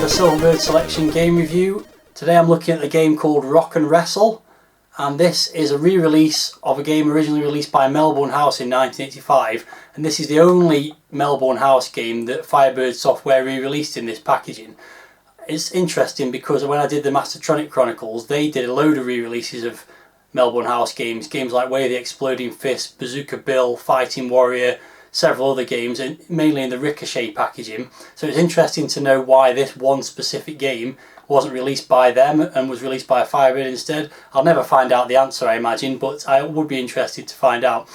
another Silverbird Selection game review. Today I'm looking at a game called Rock and Wrestle, and this is a re-release of a game originally released by Melbourne House in 1985, and this is the only Melbourne House game that Firebird software re-released in this packaging. It's interesting because when I did the Mastertronic Chronicles, they did a load of re-releases of Melbourne House games like Way of the Exploding Fist, Bazooka Bill, Fighting Warrior, several other games, and mainly in the Ricochet packaging. So it's interesting to know why this one specific game wasn't released by them and was released by Firebird instead. I'll never find out the answer, I imagine, but I would be interested to find out.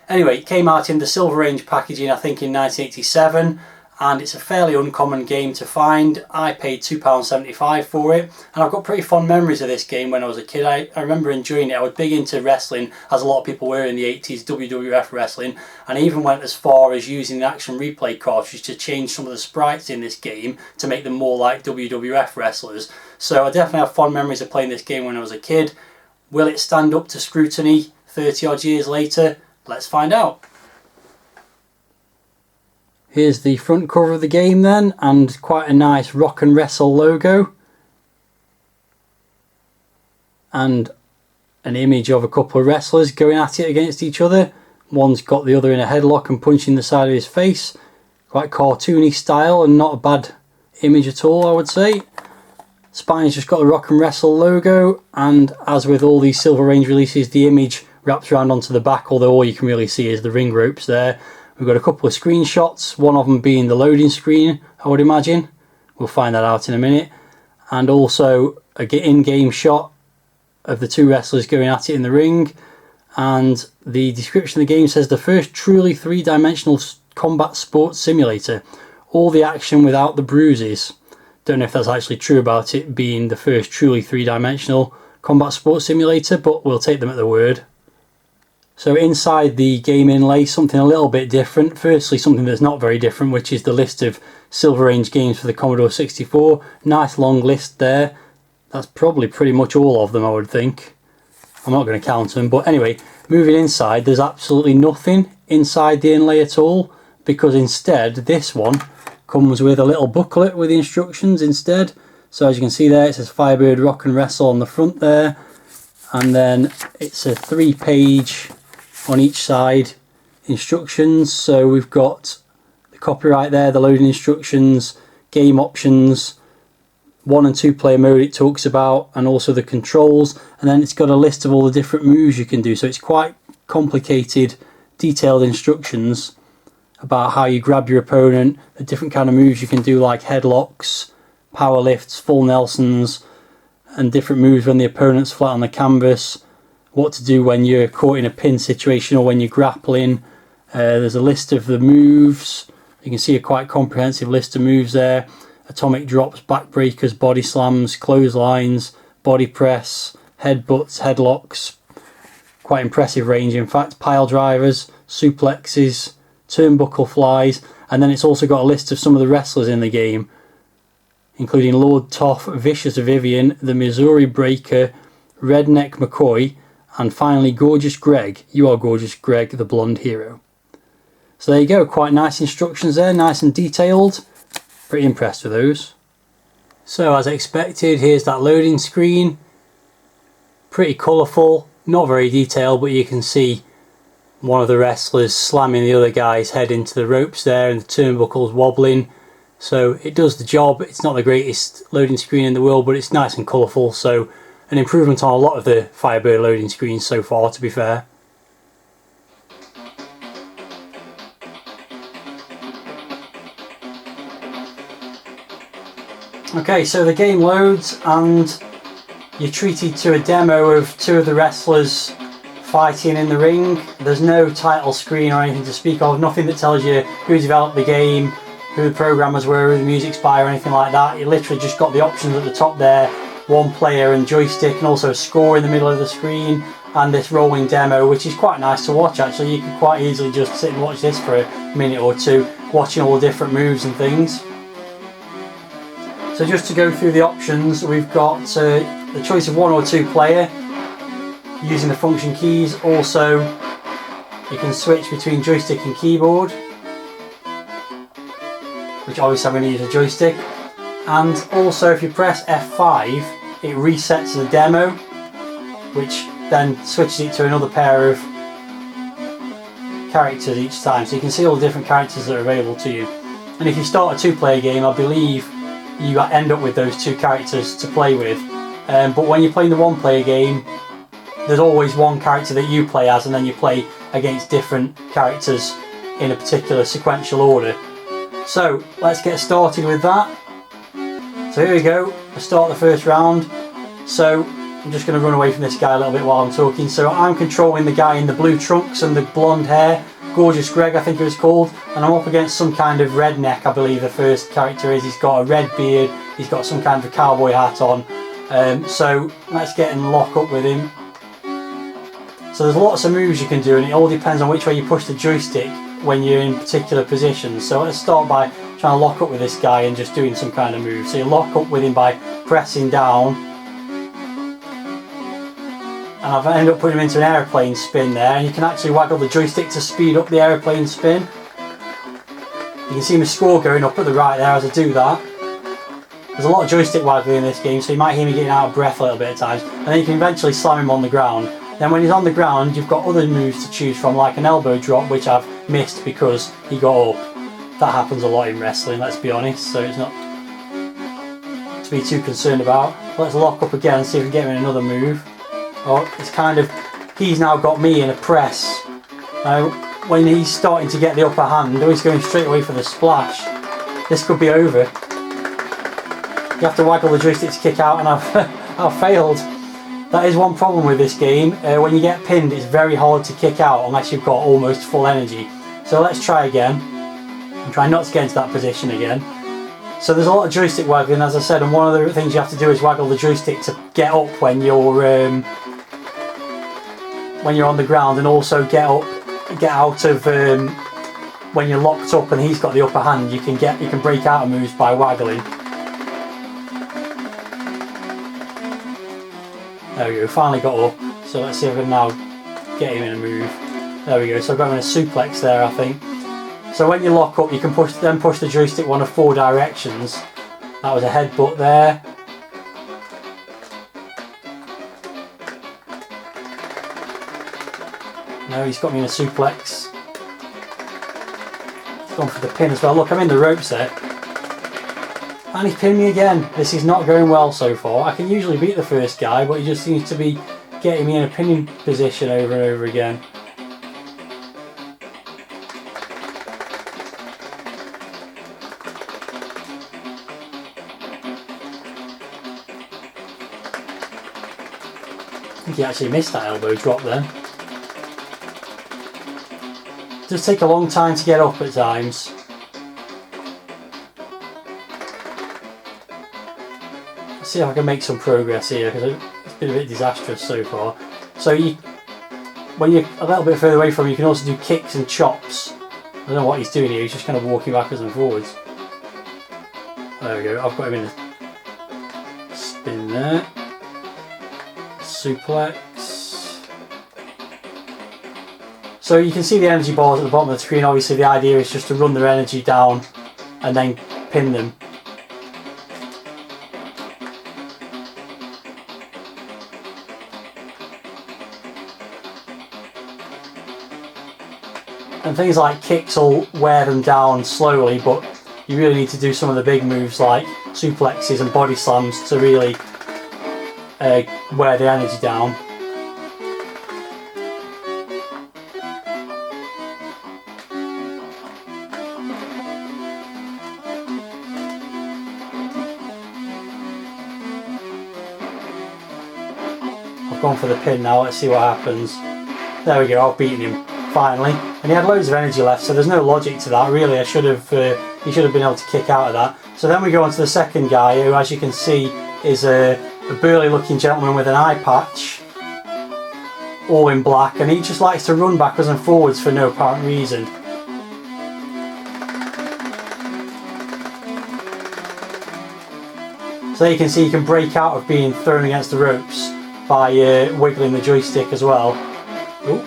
Anyway, it came out in the Silver Range packaging, I think in 1987, and it's a fairly uncommon game to find. I paid £2.75 for it, and I've got pretty fond memories of this game when I was a kid. I remember enjoying it. I was big into wrestling, as a lot of people were in the 80s, WWF wrestling, and I even went as far as using the Action Replay cartridge to change some of the sprites in this game to make them more like WWF wrestlers. So I definitely have fond memories of playing this game when I was a kid. Will it stand up to scrutiny 30 odd years later? Let's find out. Here's the front cover of the game then, and quite a nice Rock and Wrestle logo. And an image of a couple of wrestlers going at it against each other. One's got the other in a headlock and punching the side of his face. Quite cartoony style and not a bad image at all, I would say. Spine's just got the Rock and Wrestle logo, and as with all these Silver Range releases, the image wraps around onto the back, although all you can really see is the ring ropes there. We've got a couple of screenshots, one of them being the loading screen, I would imagine. We'll find that out in a minute. And also a in-game shot of the two wrestlers going at it in the ring. And the description of the game says, the first truly three-dimensional combat sports simulator. All the action without the bruises. Don't know if that's actually true about it being the first truly three-dimensional combat sports simulator, but we'll take them at the word. So inside the game inlay, something a little bit different. Firstly, something that's not very different, which is the list of Silver Range games for the Commodore 64. Nice long list there. That's probably pretty much all of them, I would think. I'm not going to count them, but anyway, moving inside, there's absolutely nothing inside the inlay at all, because instead, this one comes with a little booklet with the instructions instead. So as you can see there, it says Firebird Rock and Wrestle on the front there, and then it's a 3-page on each side instructions. So we've got the copyright there, the loading instructions, game options, 1 and 2 player mode it talks about, and also the controls, and then it's got a list of all the different moves you can do. So it's quite complicated, detailed instructions about how you grab your opponent, the different kind of moves you can do, like headlocks, power lifts, full Nelsons, and different moves when the opponent's flat on the canvas, what to do when you're caught in a pin situation or when you're grappling. There's a list of the moves. You can see a quite comprehensive list of moves there. Atomic drops, backbreakers, body slams, clotheslines, body press, headbutts, headlocks. Quite impressive range in fact. Pile drivers, suplexes, turnbuckle flies, and then it's also got a list of some of the wrestlers in the game, including Lord Toff, Vicious Vivian, the Missouri Breaker, Redneck McCoy, and finally Gorgeous Greg. You are Gorgeous Greg, the blonde hero. So there you go, quite nice instructions there, nice and detailed. Pretty impressed with those. So as expected, here's that loading screen. Pretty colourful, not very detailed, but you can see one of the wrestlers slamming the other guy's head into the ropes there, and the turnbuckles wobbling. So it does the job. It's not the greatest loading screen in the world, but it's nice and colourful, so an improvement on a lot of the Firebird loading screens so far, to be fair. Okay, so the game loads and you're treated to a demo of two of the wrestlers fighting in the ring. There's no title screen or anything to speak of, nothing that tells you who developed the game, who the programmers were, who the music's by, or anything like that. You literally just got the options at the top there, one player and joystick, and also a score in the middle of the screen, and this rolling demo, which is quite nice to watch actually. You could quite easily just sit and watch this for a minute or two, watching all the different moves and things. So just to go through the options, we've got the choice of 1 or 2 player using the function keys. Also, you can switch between joystick and keyboard, which obviously I'm going to use a joystick. And also if you press F5 it resets the demo, which then switches it to another pair of characters each time, so you can see all the different characters that are available to you. And if you start a 2-player game, I believe you end up with those 2 characters to play with. But when you're playing the 1-player game, there's always one character that you play as, and then you play against different characters in a particular sequential order. So let's get started with that. So here we go, let's start the first round. So I'm just going to run away from this guy a little bit while I'm talking. So I'm controlling the guy in the blue trunks and the blonde hair, Gorgeous Greg I think it was called, and I'm up against some kind of redneck, I believe the first character is. He's got a red beard, he's got some kind of a cowboy hat on. So let's get and lock up with him. So there's lots of moves you can do, and it all depends on which way you push the joystick when you're in particular positions. So let's start by trying to lock up with this guy and just doing some kind of move. So you lock up with him by pressing down, and I've ended up putting him into an aeroplane spin there, and you can actually waggle the joystick to speed up the aeroplane spin. You can see my score going up at the right there as I do that. There's a lot of joystick waggling in this game, so you might hear me getting out of breath a little bit at times, and then you can eventually slam him on the ground. Then when he's on the ground you've got other moves to choose from, like an elbow drop, which I've missed because he got up. That happens a lot in wrestling, let's be honest, so it's not to be too concerned about. Let's lock up again and see if we can get him in another move. Oh, it's kind of, he's now got me in a press. Now, when he's starting to get the upper hand, he's going straight away for the splash. This could be over. You have to waggle the joystick to kick out, and I've failed. That is one problem with this game. When you get pinned, it's very hard to kick out unless you've got almost full energy. So let's try again. And try not to get into that position again. So there's a lot of joystick waggling, as I said, and one of the things you have to do is waggle the joystick to get up when you're on the ground, and also get out of when you're locked up and he's got the upper hand. You can break out of moves by waggling. There we go, finally got up. So let's see if I can now get him in a move. There we go, so I've got him in a suplex there, I think. So when you lock up, you can push the joystick one of 4 directions. That was a headbutt there. No, he's got me in a suplex. He's gone for the pin as well. Look, I'm in the ropes there. And he pinned me again. This is not going well so far. I can usually beat the first guy, but he just seems to be getting me in a pinning position over and over again. I think he actually missed that elbow drop then. It does take a long time to get up at times. Let's see if I can make some progress here, because it's been a bit disastrous so far. So when you're a little bit further away from him, you can also do kicks and chops. I don't know what he's doing here, he's just kind of walking backwards and forwards. There we go, I've got him in a spin there. Suplex. So you can see the energy bars at the bottom of the screen. Obviously the idea is just to run their energy down and then pin them. And things like kicks will wear them down slowly, but you really need to do some of the big moves like suplexes and body slams to really wear the energy down. I've gone for the pin now, let's see what happens. There we go, I've beaten him finally. And he had loads of energy left, so there's no logic to that really. He should have been able to kick out of that. So then we go on to the second guy, who as you can see is a burly looking gentleman with an eye patch, all in black, and he just likes to run backwards and forwards for no apparent reason. So there you can see you can break out of being thrown against the ropes by wiggling the joystick as well. Oh,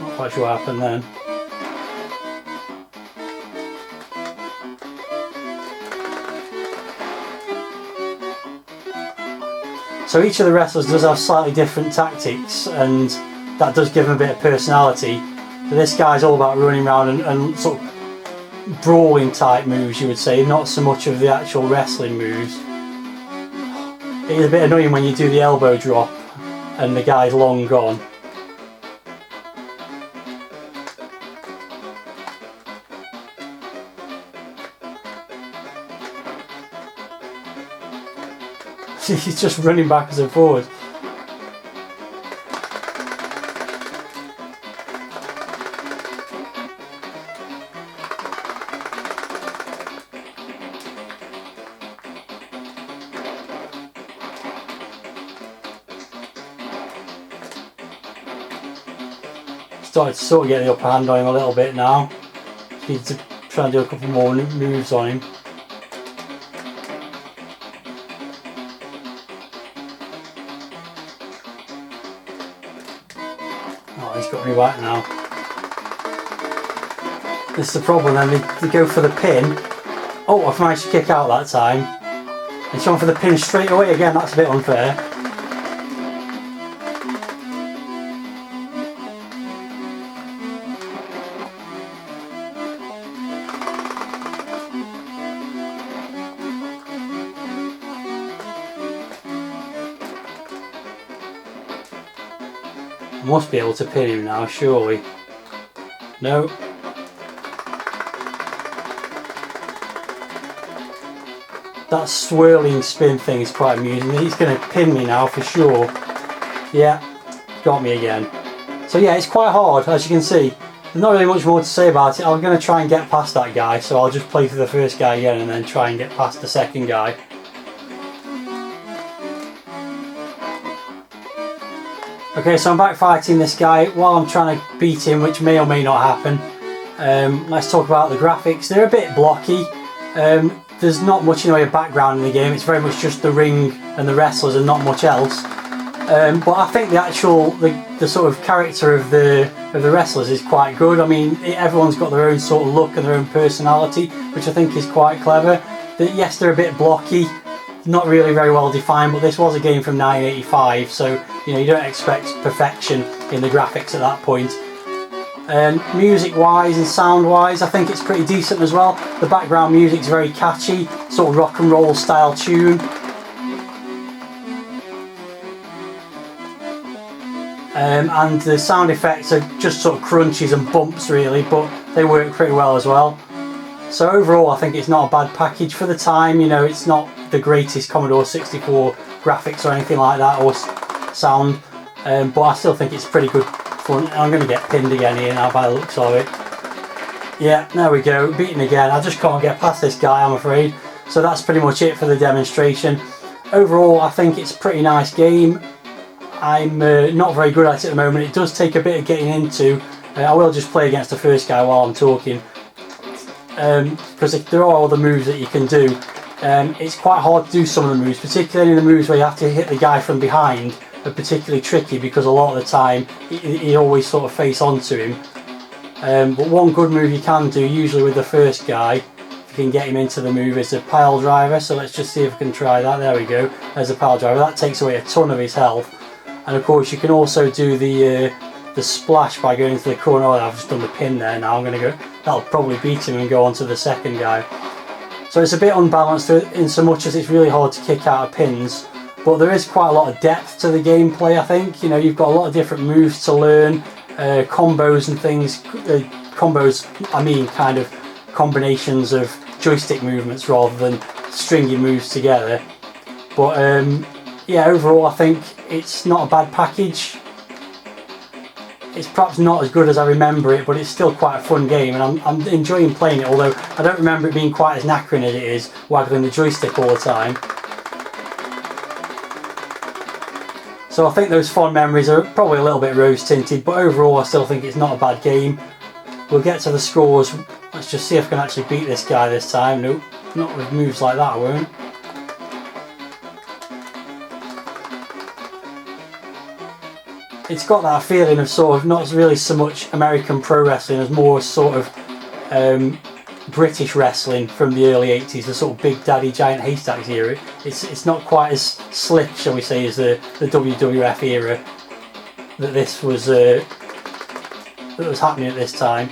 not quite sure what happened then. So each of the wrestlers does have slightly different tactics, and that does give them a bit of personality. So this guy's all about running around and sort of brawling type moves, you would say, not so much of the actual wrestling moves. It is a bit annoying when you do the elbow drop and the guy's long gone. He's just running backwards and forwards. Started to sort of get the upper hand on him a little bit now. Need to try and do a couple more moves on him. Oh, he's got me right now. This is the problem then, they go for the pin. Oh, I've managed to kick out that time. He's gone for the pin straight away again, that's a bit unfair. Must be able to pin him now, surely. No. That swirling spin thing is quite amusing. He's going to pin me now for sure. Yeah, got me again. So yeah, it's quite hard, as you can see. There's not really much more to say about it. I'm going to try and get past that guy, so I'll just play through the first guy again and then try and get past the second guy. Okay, so I'm back fighting this guy while I'm trying to beat him, which may or may not happen. Let's talk about the graphics. They're a bit blocky. There's not much in the way of background in the game. It's very much just the ring and the wrestlers and not much else. But I think the sort of character of the wrestlers is quite good. I mean, everyone's got their own sort of look and their own personality, which I think is quite clever. Yes, they're a bit blocky. Not really very well defined, but this was a game from 1985, so you know you don't expect perfection in the graphics at that point. Music wise and sound wise, I think it's pretty decent as well. The background music's very catchy, sort of rock and roll style tune. And the sound effects are just sort of crunches and bumps really, but they work pretty well as well. So overall I think it's not a bad package for the time. You know, it's not the greatest Commodore 64 graphics or anything like that, or sound, but I still think it's pretty good fun. I'm going to get pinned again here now by the looks of it. Yeah, there we go, beaten again. I just can't get past this guy, I'm afraid. So that's pretty much it for the demonstration. Overall I think it's a pretty nice game. I'm not very good at it at the moment. It does take a bit of getting into. I will just play against the first guy while I'm talking, because there are other moves that you can do. It's quite hard to do some of the moves, particularly the moves where you have to hit the guy from behind are particularly tricky, because a lot of the time you always sort of face onto him. But one good move you can do, usually with the first guy, if you can get him into the move, is a pile driver. So let's just see if we can try that. There we go, there's a pile driver. That takes away a ton of his health. And of course you can also do the splash by going into the corner. Oh, I've just done the pin there. Now I'm going to go, that'll probably beat him and go on to the second guy. So it's a bit unbalanced in so much as it's really hard to kick out of pins, but there is quite a lot of depth to the gameplay, I think. You know, you've got a lot of different moves to learn, combos and things. Combos, I mean kind of combinations of joystick movements rather than stringing moves together. But yeah, overall I think it's not a bad package. It's perhaps not as good as I remember it, but it's still quite a fun game, and I'm enjoying playing it, although I don't remember it being quite as knackering as it is, waggling the joystick all the time. So I think those fond memories are probably a little bit rose tinted, but overall I still think it's not a bad game. We'll get to the scores. Let's just see if I can actually beat this guy this time. Nope, not with moves like that I won't. It's got that feeling of sort of not really so much American pro wrestling as more sort of British wrestling from the early 80s, the sort of Big Daddy Giant Haystacks era. It's not quite as slick, shall we say, as the WWF era that this was happening at this time.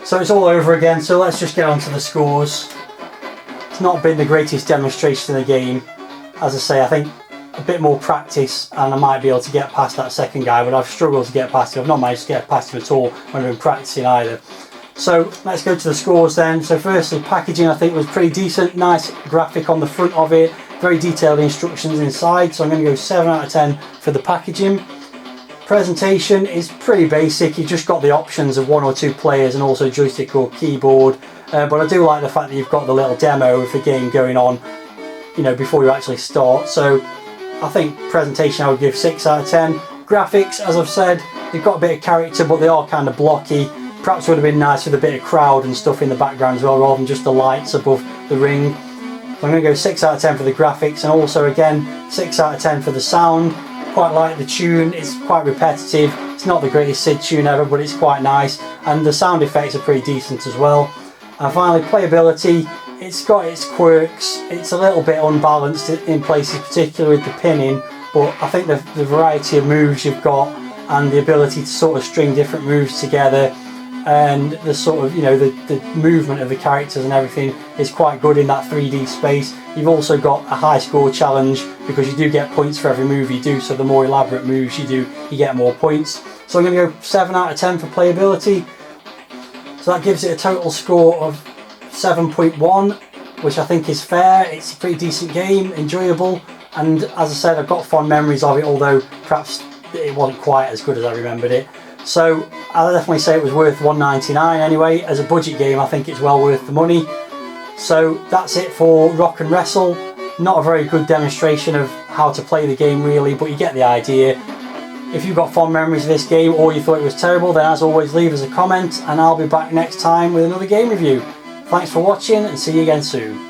So it's all over again, so let's just get on to the scores. It's not been the greatest demonstration of the game. As I say, I think a bit more practice and I might be able to get past that second guy, but I've struggled to get past him. I've not managed to get past him at all when I've been practicing either. So let's go to the scores then. So firstly, packaging I think was pretty decent. Nice graphic on the front of it, very detailed instructions inside, so I'm going to go 7 out of 10 for the packaging. Presentation is pretty basic. You've just got the options of 1 or 2 players and also joystick or keyboard, but I do like the fact that you've got the little demo of the game going on, you know, before you actually start. So I think presentation I would give 6 out of 10. Graphics, as I've said, they've got a bit of character, but they are kind of blocky. Perhaps would have been nice with a bit of crowd and stuff in the background as well, rather than just the lights above the ring. So I'm going to go 6 out of 10 for the graphics, and also again 6 out of 10 for the sound. Quite like the tune. It's quite repetitive. It's not the greatest SID tune ever, but it's quite nice, and the sound effects are pretty decent as well. And finally, playability. It's got its quirks. It's a little bit unbalanced in places, particularly with the pinning, but I think the variety of moves you've got and the ability to sort of string different moves together, and the sort of, you know, the movement of the characters and everything is quite good in that 3D space. You've also got a high score challenge because you do get points for every move you do, so the more elaborate moves you do, you get more points. So I'm going to go 7 out of 10 for playability. So that gives it a total score of 7.1, which I think is fair. It's a pretty decent game, enjoyable, and as I said, I've got fond memories of it, although perhaps it wasn't quite as good as I remembered it. So I'll definitely say it was worth $1.99 anyway. As a budget game, I think it's well worth the money. So that's it for Rock and Wrestle. Not a very good demonstration of how to play the game really, but you get the idea. If you've got fond memories of this game or you thought it was terrible, then as always leave us a comment and I'll be back next time with another game review. Thanks for watching and see you again soon.